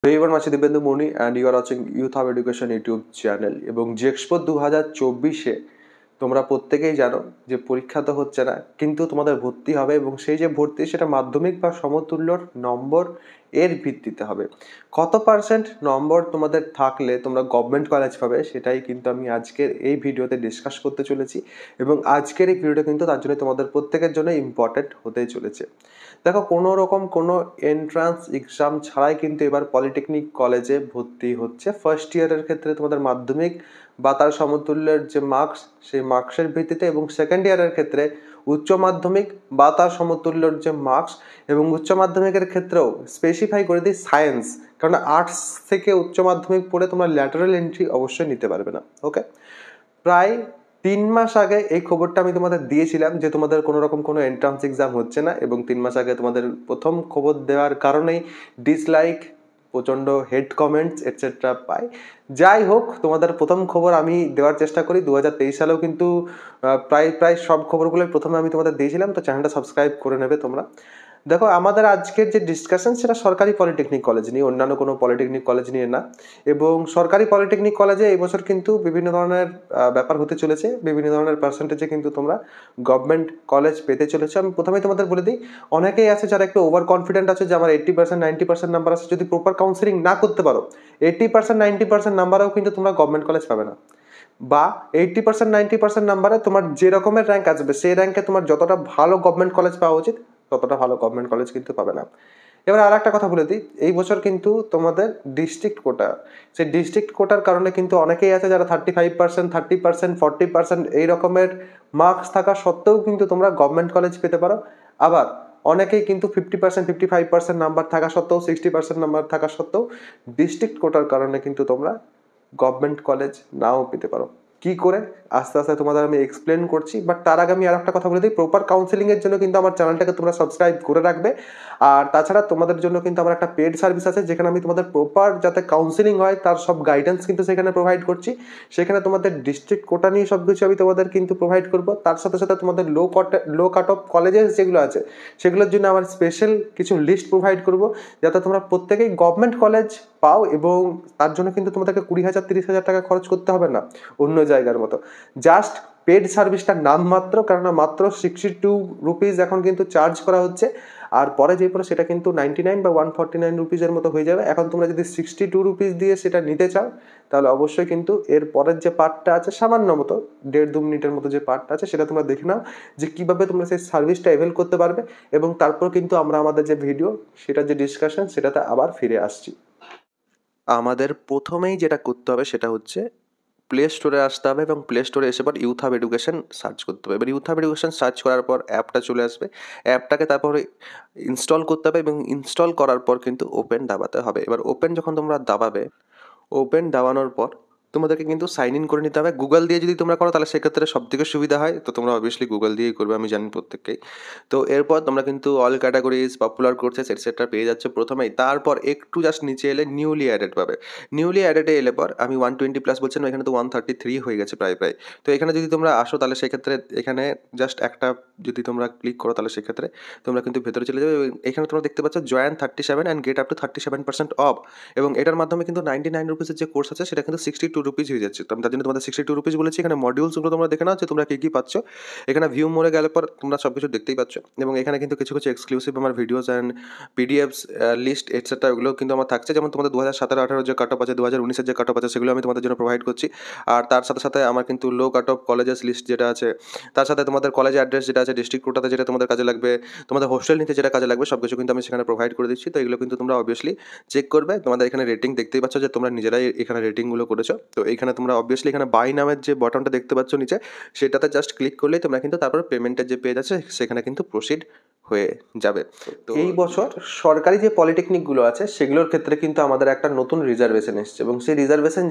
everyone, I'm Dibendu Moni and you are watching Youth of Education YouTube channel এবং জেক্সপো 2024 তোমরা প্রত্যেকেই জানো যে পরীক্ষা তো হচ্ছে না কিন্তু তোমাদের ভর্তি হবে এবং সেই যে ভর্তি সেটা মাধ্যমিক বা সমতুল্যর নম্বর এর ভিত্তিতে হবে। কত পার্সেন্ট নম্বর তোমাদের থাকলে তোমরা গভর্নমেন্ট কলেজ পাবে সেটাই কিন্তু আমি আজকের এই ভিডিওতে ডিসকাস করতে চলেছি এবং আজকের এই ভিডিওটা কিন্তু তার জন্য তোমাদের প্রত্যেকের জন্য ইম্পর্টেন্ট হতেই চলেছে। দেখো, কোনো রকম কোনো এন্ট্রান্স এক্সাম ছাড়াই কিন্তু এবার পলিটেকনিক কলেজে ভর্তি হচ্ছে। ফার্স্ট ইয়ারের ক্ষেত্রে তোমাদের মাধ্যমিক বা তার সমতুল্যের যে মার্কস সেই মার্কসের ভিত্তিতে এবং সেকেন্ড ইয়ারের ক্ষেত্রে উচ্চ মাধ্যমিক বা তার সমতুল্যের যে মার্কস এবং উচ্চ মাধ্যমিকের ক্ষেত্রেও স্পেসিফাই করে দিই সায়েন্স, কারণ আর্টস থেকে উচ্চ মাধ্যমিক পড়ে তোমরা ল্যাটারাল এন্ট্রি অবশ্যই নিতে পারবে না। ওকে, প্রায় 3 মাস আগে এই খবরটা আমি তোমাদের দিয়েছিলাম যে তোমাদের কোনো রকম কোনো এন্ট্রান্স এক্সাম হচ্ছে না এবং 3 মাস আগে তোমাদের প্রথম খবর দেওয়ার কারণেই ডিসলাইক, প্রচণ্ড হেড কমেন্টস এটসেট্রা পাই। যাই হোক, তোমাদের প্রথম খবর আমি দেওয়ার চেষ্টা করি। 2023 সালেও কিন্তু প্রায় সব খবরগুলো প্রথমে আমি তোমাদের দিয়েছিলাম, তো চ্যানেলটা সাবস্ক্রাইব করে নেবে তোমরা। দেখো, আমাদের আজকের যে ডিসকাশন সেটা সরকারি পলিটেকনিক কলেজ নিয়ে, অন্যান্য কোনো পলিটেকনিক কলেজ নিয়ে না। এবং সরকারি পলিটেকনিক কলেজে এই বছর কিন্তু বিভিন্ন ধরনের ব্যাপার হতে চলেছে, বিভিন্ন ধরনের পার্সেন্টেজে কিন্তু তোমরা গভর্নমেন্ট কলেজ পেতে চলেছে। আমি প্রথমেই তোমাদের বলে দিই, অনেকেই আছে যারা একটু ওভার কনফিডেন্ট আছে যে আমার 80% 90% নাম্বার আছে, যদি প্রপার কাউন্সিলিং না করতে পারো 80% 90% নাম্বারেও কিন্তু তোমরা গভর্নমেন্ট কলেজ পাবে না, বা 80% 90% নাম্বারে তোমার যে রকমের র্যাঙ্ক আসবে সেই র্যাঙ্কে তোমার যতটা ভালো গভর্নমেন্ট কলেজ পাওয়া উচিত ততটা ভালো গভর্নমেন্ট কলেজ কিন্তু পাবে না। এবার আর একটা কথা বলে দিই, এই বছর কিন্তু তোমাদের ডিস্ট্রিক্ট কোটা, সেই ডিস্ট্রিক্ট কোটার কারণে কিন্তু অনেকেই আছে যারা 35%, 30%, 40% এই রকমের মার্কস থাকা সত্ত্বেও কিন্তু তোমরা গভর্নমেন্ট কলেজ পেতে পারো। আবার অনেকেই কিন্তু 50%, 55% নাম্বার থাকা সত্ত্বেও, 60% নাম্বার থাকা সত্ত্বেও ডিস্ট্রিক্ট কোটার কারণে কিন্তু তোমরা গভর্নমেন্ট কলেজ নাও পেতে পারো। কি করে আস্তে আস্তে তোমাদের আমি এক্সপ্লেন করছি, বাট তার আগে আমি আর একটা কথা বলে দিই, প্রপার কাউন্সিলিংয়ের জন্য কিন্তু আমার চ্যানেলটাকে তোমরা সাবস্ক্রাইব করে রাখবে। আর তাছাড়া তোমাদের জন্য কিন্তু আমার একটা পেড সার্ভিস আছে যেখানে আমি তোমাদের প্রপার যাতে কাউন্সিলিং হয় তার সব গাইডেন্স কিন্তু সেখানে প্রোভাইড করছি। সেখানে তোমাদের ডিস্ট্রিক্ট কোটা নিয়ে সব কিছু আমি তোমাদের কিন্তু প্রোভাইড করবো। তার সাথে সাথে তোমাদের লো কাট অফ কলেজেস যেগুলো আছে সেগুলোর জন্য আমার স্পেশাল কিছু লিস্ট প্রোভাইড করবো যাতে তোমরা প্রত্যেকেই গভর্নমেন্ট কলেজ পাও এবং তার জন্য কিন্তু তোমাদেরকে 20,000 30,000 টাকা খরচ করতে হবে না অন্য জায়গার মতো। জাস্ট পেড সার্ভিসটার নাম মাত্র, কারণ মাত্র 62 রুপিস এখন কিন্তু চার্জ করা হচ্ছে, আর পরে যে পরে সেটা কিন্তু 99 বা 149 রুপিসের মতো হয়ে যাবে। এখন তোমরা যদি 62 রুপিস দিয়ে সেটা নিতে চাও তাহলে অবশ্যই কিন্তু এর পরের যে পার্টটা আছে সামান্য মতো 1.5-2 মিনিটের মতো যে পার্টটা আছে সেটা তোমরা দেখে নাও যে কীভাবে তোমরা সেই সার্ভিসটা অ্যাভেল করতে পারবে। এবং তারপর কিন্তু আমরা আমাদের যে ভিডিও সেটা যে ডিসকাশন সেটাতে আবার ফিরে আসছি। আমাদের প্রথমেই যেটা করতে হবে সেটা হচ্ছে প্লে স্টোরে আসতে হবে এবং প্লে স্টোরে এসে পর ইউথ হাব এডুকেশন সার্চ করতে হবে। এবার ইউথ হাব এডুকেশন সার্চ করার পর অ্যাপটা চলে আসবে, অ্যাপটাকে তারপরে ইনস্টল করতে হবে এবং ইনস্টল করার পর কিন্তু ওপেন দাবাতে হবে। এবার ওপেন যখন তোমরা দাবাবে, ওপেন দাবানোর পর তোমাদেরকে কিন্তু সাইন ইন করে নিতে হবে। গুগল দিয়ে যদি তোমরা করো তাহলে সেক্ষেত্রে সব থেকে সুবিধা হয়, তো তোমরা অবভিয়াসলি গুগল দিয়েই করবে, আমি জানি প্রত্যেককেই। তো এরপর তোমরা কিন্তু all categories, popular courses etcetera পেয়ে যাচ্ছে প্রথমেই। তারপর একটু জাস্ট নিচে এলে নিউলি অ্যাডেড পাবে। নিউলি অ্যাডেডে এলে পর আমি 120+ বলছিলাম, এখানে তো 133 হয়ে গেছে প্রায়। তো এখানে যদি তোমরা আসো তাহলে সেক্ষেত্রে এখানে জাস্ট একটা যদি তোমরা ক্লিক করো তাহলে সেক্ষেত্রে তোমরা কিন্তু ভেতরে চলে যাবে। এখানে তোমরা দেখতে পাচ্ছ join 37 and get up to 37% of, এবং এটার মাধ্যমে কিন্তু 99 রুপিসের যে কোর্স আছে সেটা কিন্তু 62 রুপিস হয়ে যাচ্ছে। তো আমি তার জন্য তোমাদের 62 রুপিস বলেছি। এখানে মডিউলসগুলো তোমরা দেখে নাও যে তোমরা কী কী পাচ্ছ। এখানে ভিউ মোড়ে গেলে পর তোমরা সব কিছু দেখতেই পাচ্ছ এবং এখানে কিন্তু কিছু কিছু এক্সক্লুসিভ আমার videos and PDFs list etcetera ওগুলো কিন্তু আমার থাকছে। যেমন তোমাদের 2017-18 যে কাট অফ আছে, 2019-এর যে কাট অফ আছে সেগুলো আমি তোমাদের জন্য প্রোভাইড করছি। আর তার সাথে সাথে আমার কিন্তু লো কাট অফ কলেজেস লিস্ট যেটা আছে, তার সাথে তোমাদের কলেজ অ্যাড্রেস যেটা আছে, ডিস্ট্রিক্ট কোটাতে যেটা তোমাদের কাজে লাগবে, তোমাদের হোস্টেল নিতে যেটা কাজে লাগবে, সব কিছু কিন্তু আমি সেখানে প্রোভাইড করে দিচ্ছি। তো এগুলো কিন্তু তোমরা অবভিয়াসলি চেক করবে। তোমাদের এখানে রেটিং দেখতেই পাচ্ছ যে তোমরা নিজেরাই এখানে রেটিংগুলো করেছো। তো এইখানে তোমরা অবভিয়াসলি এখানে বাই নামের যে বটনটা দেখতে পাচ্ছ নিচে, সেটাতে জাস্ট ক্লিক করলেই তোমরা কিন্তু তারপর পেমেন্টের যে পেজ আছে সেখানে কিন্তু প্রসিড হয়ে যাবে। তো এই বছর সরকারি যে পলিটেকনিকগুলো আছে সেগুলোর ক্ষেত্রে কিন্তু আমাদের একটা নতুন রিজার্ভেশন এসছে এবং সেই রিজার্ভেশন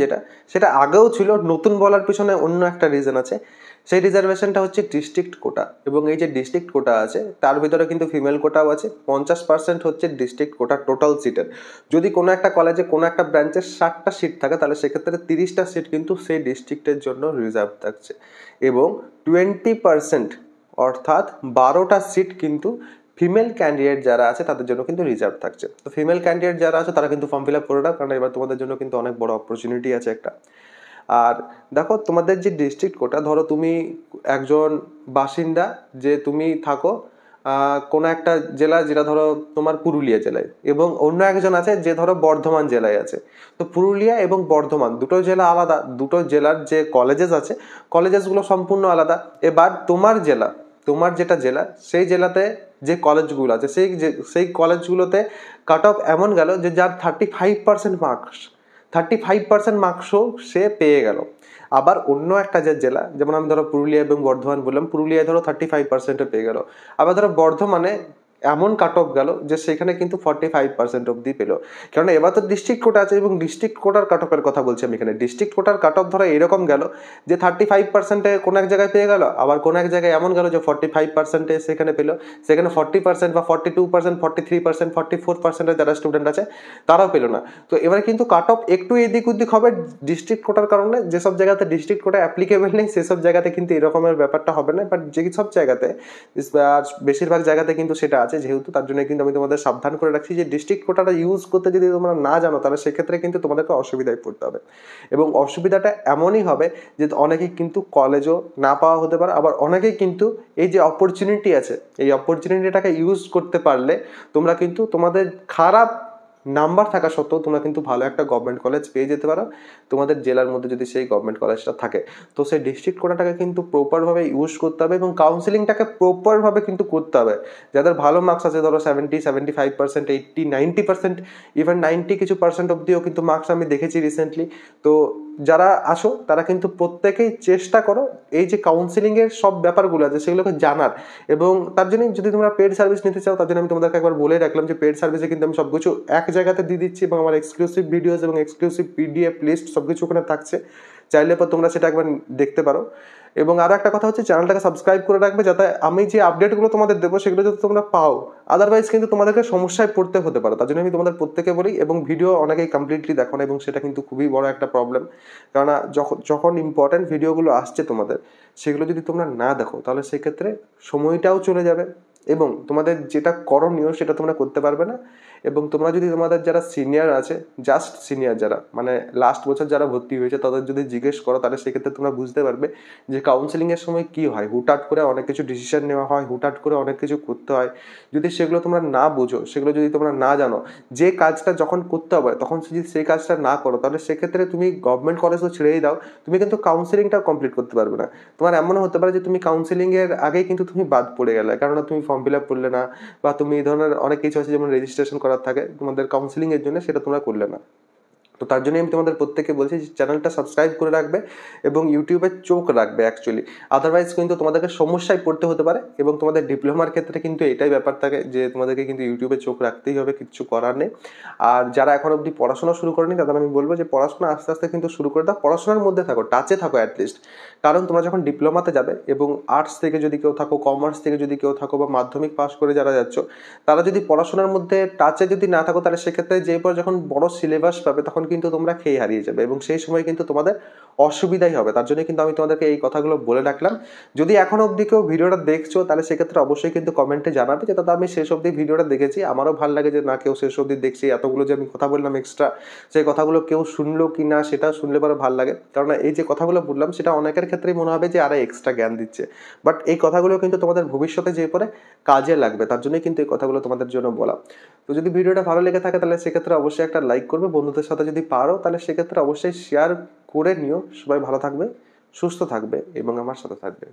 সেটা আগেও ছিল, নতুন বলার পিছনে অন্য একটা রিজন আছে। সেই রিজার্ভেশনটা হচ্ছে ডিস্ট্রিক্ট কোটা, এবং এই যে ডিস্ট্রিক্ট কোটা আছে তার ভিতরে কিন্তু ফিমেল কোটাও আছে। 50% হচ্ছে ডিস্ট্রিক্ট কোটা টোটাল সিটের। যদি কোনো একটা কলেজে কোনো একটা ব্রাঞ্চের 60টা সিট থাকে তাহলে সেক্ষেত্রে 30টা সিট কিন্তু সেই ডিস্ট্রিক্টের জন্য রিজার্ভ থাকছে, এবং 20% অর্থাৎ 12টা সিট কিন্তু ফিমেল ক্যান্ডিডেট যারা আছে তাদের জন্য কিন্তু রিজার্ভ থাকছে। তো ফিমেল ক্যান্ডিডেট যারা আছে তারা কিন্তু ফর্ম ফিল আপ করে দাও, কারণ এবার তোমাদের জন্য কিন্তু অনেক বড় অপরচুনিটি আছে একটা। আর দেখো তোমাদের যে ডিস্ট্রিক্ট কোটা, ধরো তুমি একজন বাসিন্দা যে তুমি থাকো কোনো একটা জেলা, যেটা ধরো তোমার পুরুলিয়া জেলায়, এবং অন্য একজন আছে যে ধরো বর্ধমান জেলায় আছে। তো পুরুলিয়া এবং বর্ধমান দুটো জেলা আলাদা, দুটো জেলার যে কলেজেস আছে কলেজেসগুলো সম্পূর্ণ আলাদা। এবার তোমার জেলা, তোমার যেটা জেলা, সেই জেলাতে যে কলেজগুলো আছে সেই কলেজগুলোতে কাট অফ এমন গেল যে যার 35% মার্কস, 35% মার্কসও সে পেয়ে গেল। আবার অন্য একটা যে জেলা, যেমন আমি ধরো পুরুলিয়া এবং বর্ধমান বললাম, পুরুলিয়ায় ধরো 35% পেয়ে গেল। আবার ধরো বর্ধমানে এমন কাট অফ গেল যে সেখানে কিন্তু 45% অব্দি পেলো। কারণ এবার তো ডিস্ট্রিক্ট কোটা আছে, এবং ডিস্ট্রিক্ট কোটার কাট অফের কথা বলছি আমি এখানে। ডিস্ট্রিক্ট কোটার কাট অফ ধরো এরকম গেল যে 35%-এ কোনো এক জায়গায় পেয়ে গেল, আবার কোনো এক জায়গায় এমন গেল যে 45%-এ সেখানে পেলো, সেখানে 40% বা 42%, 43%, 44%-এর যারা স্টুডেন্ট আছে তারাও পেলো না। তো এবার কিন্তু কাট অফ একটু এদিক ওদিক হবে ডিস্ট্রিক্ট কোটার কারণে। যেসব জায়গাতে ডিস্ট্রিক্ট কোটা অ্যাপ্লিকেবল নেই সেসব জায়গাতে কিন্তু এরকমের ব্যাপারটা হবে না, বাট যেসব জায়গাতে, বেশিরভাগ জায়গাতে কিন্তু সেটা আছে যেহেতু, তার জন্য কিন্তু আমি তোমাদের সাবধান করে রাখছি যে ডিস্ট্রিক্ট কোটাটা ইউজ করতে যদি তোমরা না জানো তাহলে সেক্ষেত্রে কিন্তু তোমাদেরকে অসুবিধায় পড়তে হবে। এবং অসুবিধাটা এমনই হবে যে অনেকেই কিন্তু কলেজও না পাওয়া হতে পারে, আবার অনেকেই কিন্তু এই যে অপরচুনিটি আছে এই অপরচুনিটিটাকে ইউজ করতে পারলে তোমরা কিন্তু তোমাদের খারাপ নাম্বার থাকা সত্ত্বেও তোমরা কিন্তু ভালো একটা গভর্নমেন্ট কলেজ পেয়ে যেতে পারো তোমাদের জেলার মধ্যে যদি সেই গভর্নমেন্ট কলেজটা থাকে। তো সেই ডিস্ট্রিক্ট কোটাটাকে কিন্তু প্রপারভাবে ইউজ করতে হবে এবং কাউন্সিলিংটাকে প্রপারভাবে কিন্তু করতে হবে। যাদের ভালো মার্কস আছে, ধরো 70, 75%, 80, 90%, ইভেন 90 কিছু পার্সেন্ট অব্দিও কিন্তু মার্কস আমি দেখেছি রিসেন্টলি। তো যারা আসো তারা কিন্তু প্রত্যেকেই চেষ্টা করো এই যে কাউন্সিলিংয়ের সব ব্যাপারগুলো আছে সেগুলোকে জানার। এবং তার জন্য যদি তোমরা পেড সার্ভিস নিতে চাও, তার জন্য আমি তোমাদেরকে একবার বলে রাখলাম যে পেড সার্ভিসে কিন্তু আমি সবকিছু এক জায়গাতে দিয়ে দিচ্ছি, এবং আমার এক্সক্লুসিভ ভিডিওস এবং এক্সক্লুসিভ পিডিএফ লিস্ট সবকিছু ওখানে থাকছে, চাইলে পর তোমরা সেটা একবার দেখতে পারো। এবং আরো একটা কথা হচ্ছে, চ্যানেলটাকে সাবস্ক্রাইব করে রাখবে যাতে আমি যে আপডেটগুলো তোমাদের দেবো সেগুলো যাতে তোমরা পাও। আদারওয়াইজ কিন্তু তোমাদেরকে সমস্যায় পড়তে হতে পারে, তার জন্য আমি তোমাদের প্রত্যেকে বলি। এবং ভিডিও অনেকেই কমপ্লিটলি দেখো না, এবং সেটা কিন্তু খুবই বড় একটা প্রবলেম। কেননা যখন ইম্পর্টেন্ট ভিডিওগুলো আসছে তোমাদের, সেগুলো যদি তোমরা না দেখো তাহলে সেক্ষেত্রে সময়টাও চলে যাবে এবং তোমাদের যেটা করণীয় সেটা তোমরা করতে পারবে না। এবং তোমরা যদি তোমাদের যারা সিনিয়র আছে, জাস্ট সিনিয়র যারা মানে লাস্ট বছর যারা ভর্তি হয়েছে তাদের যদি জিজ্ঞেস করো তাহলে সেক্ষেত্রে তোমরা বুঝতে পারবে যে কাউন্সেলিংয়ের সময় কি হয়। হুটহাট করে অনেক কিছু ডিসিশন নেওয়া হয়, হুটহাট করে অনেক কিছু করতে হয়। যদি সেগুলো তোমরা না বোঝো, সেগুলো যদি তোমরা না জানো, যে কাজটা যখন করতে হবে তখন যদি সেই কাজটা না করো তাহলে সেক্ষেত্রে তুমি গভর্নমেন্ট কলেজ তো ছেড়েই দাও, তুমি কিন্তু কাউন্সেলিংটাও কমপ্লিট করতে পারবে না। তোমার এমনও হতে পারে যে তুমি কাউন্সেলিংয়ের আগেই কিন্তু তুমি বাদ পড়ে গেলে, কেননা তুমি ফর্ম ফিল আপ করলে না, বা তুমি এই ধরনের অনেক কিছু আছে যেমন রেজিস্ট্রেশন করার থাকে তোমাদের কাউন্সেলিংয়ের জন্য, সেটা তোমরা করলে না। তো তার জন্য আমি তোমাদের প্রত্যেককে বলছি যে চ্যানেলটা সাবস্ক্রাইব করে রাখবে এবং ইউটিউবে চোখ রাখবে অ্যাকচুয়ালি। আদারওয়াইজ কিন্তু তোমাদেরকে সমস্যায় পড়তে হতে পারে। এবং তোমাদের ডিপ্লোমার ক্ষেত্রে কিন্তু এটাই ব্যাপার থাকে যে তোমাদেরকে কিন্তু ইউটিউবে চোখ রাখতেই হবে, কিচ্ছু করার নেই। আর যারা এখন অবধি পড়াশোনা শুরু করেনি তাদের আমি বলবো যে পড়াশোনা আস্তে আস্তে কিন্তু শুরু করে দাও, পড়াশোনার মধ্যে থাকো, টাচে থাকো অ্যাটলিস্ট। কারণ তোমরা যখন ডিপ্লোমাতে যাবে এবং আর্টস থেকে যদি কেউ থাকো, কমার্স থেকে যদি কেউ থাকো, বা মাধ্যমিক পাস করে যারা যাচ্ছ, তারা যদি পড়াশোনার মধ্যে টাচে যদি না থাকো তাহলে সেক্ষেত্রে যেই পর যখন বড় সিলেবাস পাবে তখন কিন্তু তোমরা খেয়ে হারিয়ে যাবে এবং সেই সময় কিন্তু তোমাদের অসুবিধাই হবে। তার জন্য কিন্তু আমি তোমাদেরকে এই কথাগুলো বলে রাখলাম। যদি এখন অবধি কেউ ভিডিওটা দেখছো তাহলে সেক্ষেত্রে অবশ্যই কিন্তু কমেন্টে জানাবে যে দাদা আমি শেষ অবধি ভিডিওটা দেখেছি, আমারও ভালো লাগে যে না কেউ শেষ অবধি দেখছি, এতগুলো যে আমি কথা বললাম এক্সট্রা সেই কথাগুলো কেউ শুনলো কি না সেটা শুনলে পরে ভালো লাগে। কারণ এই যে কথাগুলো বললাম সেটা অনেকের ক্ষেত্রেই মনে হবে যে আরে এক্সট্রা জ্ঞান দিচ্ছে, বাট এই কথাগুলো কিন্তু তোমাদের ভবিষ্যতে যে পরে কাজে লাগবে, তার জন্যই কিন্তু এই কথাগুলো তোমাদের জন্য বলা। তো যদি ভিডিওটা ভালো লেগে থাকে তাহলে সেক্ষেত্রে অবশ্যই একটা লাইক করবে, বন্ধুদের সাথে যদি পারো তাহলে সেক্ষেত্রে অবশ্যই শেয়ার করে নিও। সবাই ভালো থাকবে, সুস্থ থাকবে এবং আমার সাথে থাকবে।